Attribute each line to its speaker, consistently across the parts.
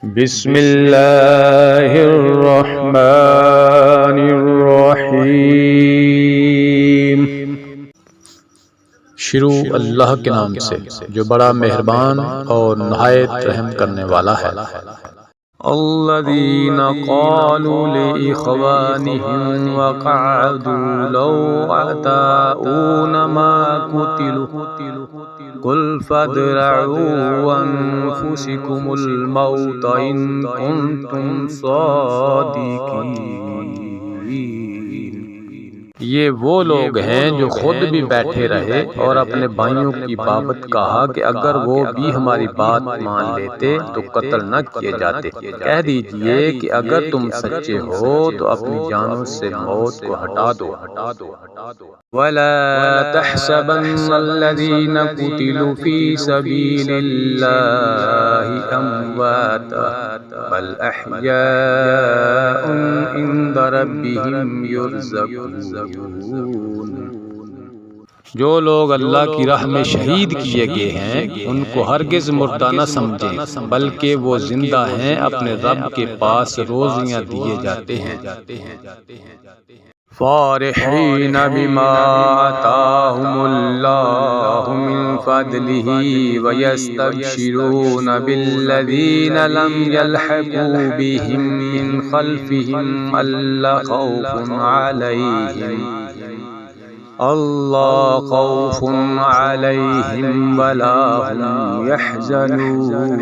Speaker 1: بسم اللہ الرحمن الرحیم۔ شروع اللہ کے نام سے جو بڑا مہربان اور نہایت رحم کرنے والا ہے۔ الذین قالوا لإخوانهم وقعدوا لو أطاعونا ما قتلوا قل فادرعوا أنفسكم الموت إن كنتم صادقين۔ یہ وہ لوگ ہیں جو خود بھی بیٹھے رہے اور اپنے بھائیوں کی بابت کہا کہ اگر وہ بھی ہماری بات مان لیتے تو قتل نہ کیے جاتے۔ کہہ دیجئے کہ اگر تم سچے ہو تو اپنی جانوں سے موت کو ہٹا دو۔ وَلَا تَحْسَبَنَّ الَّذِينَ قُتِلُوا فِي سَبِيلِ اللَّهِ أَمْوَاتًا بَلْ أَحْيَاءٌ عِندَ رَبِّهِمْ يُرْزَقُونَ۔ جو لوگ اللہ کی راہ میں شہید کیے گئے ہیں ان کو ہرگز مردہ نہ سمجھیں، بلکہ وہ زندہ ہیں، اپنے رب کے پاس روزیاں دیے جاتے ہیں۔ فارحین بما آتاہم اللہ من فضلہ ویستبشرون بالذین لم یلحقوا بہم من خلفہم الا خوف علیہم ولا هم یحزنون۔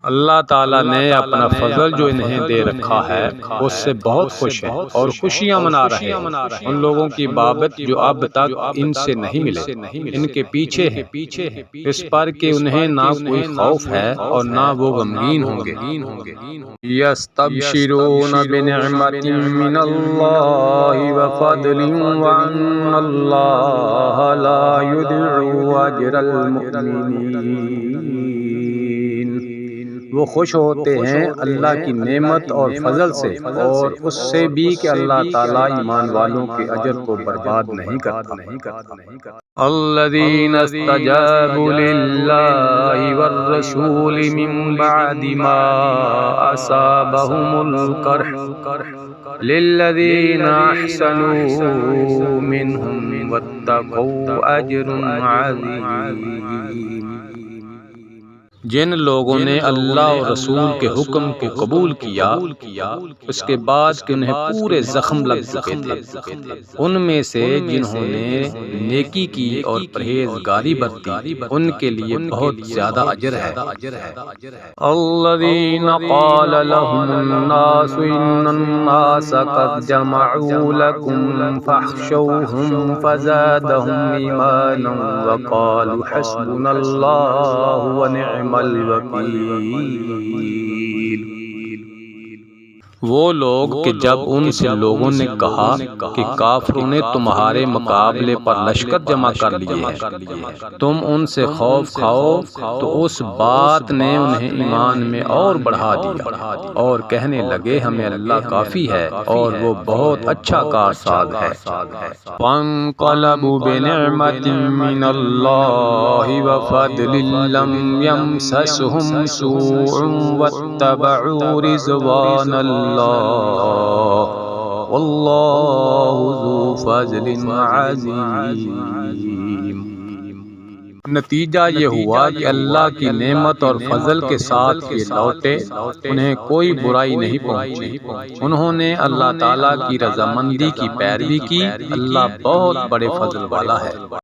Speaker 1: اللہ تعالیٰ نے اپنا فضل جو انہیں دے رکھا ہے اس سے بہت خوش ہے اور خوشیاں منا رہے ہیں ان لوگوں کی بابت جو اب تک ان سے نہیں ملے، ان کے پیچھے ہیں، اس پر کہ انہیں نہ کوئی خوف ہے اور نہ وہ غمگین ہوں گے۔ یستبشرون بنعمت من اللہ وفضل وان اللہ لا یضیع اجر المؤمنین۔ وہ خوش ہوتے ہیں اللہ کی نعمت اور فضل سے اور اس سے بھی کہ اللہ تعالیٰ ایمان والوں کے اجر کو برباد نہیں کرتا۔ الذین استجابوا للہ والرسول من بعد ما اصابهم القرح للذین احسنوا منهم واتقوا اجر عظیم۔ جن لوگوں نے اللہ اور رسول کے حکم کو قبول کیا اس کے بعد کہ انہیں پورے زخم لگ چکے تھے، ان میں سے جنہوں نے نیکی کی اور پرہیزگاری برتی ان کے لیے بہت زیادہ اجر ہے۔ الذین قال لهم الناس ان الناس قد جمعوا لكم فاخشوهم فزادهم ایمانا وقالوا حسبنا اللہ ونعم الوکیل۔ وہ لوگ کہ جب ان سے لوگوں نے کہا کہ کافروں نے تمہارے مقابلے پر لشکر جمع کر لیے ہیں، تم ان سے خوف کھاؤ، تو اس بات نے انہیں ایمان میں اور بڑھا دیا اور کہنے لگے ہمیں اللہ کافی ہے اور وہ بہت اچھا کارساز ہے۔ فانقلبوا بنعمت من اللہ وفضل لم یمسسهم سوء واتبعوا رضوان اللہ واللہ ذو فضل عظیم۔ نتیجہ یہ ہوا کہ اللہ کی نعمت اور فضل کے ساتھ یہ لوٹے، انہیں کوئی برائی نہیں پہنچی، انہوں نے اللہ تعالیٰ کی رضامندی کی پیروی کی، اللہ بہت بڑے فضل والا ہے۔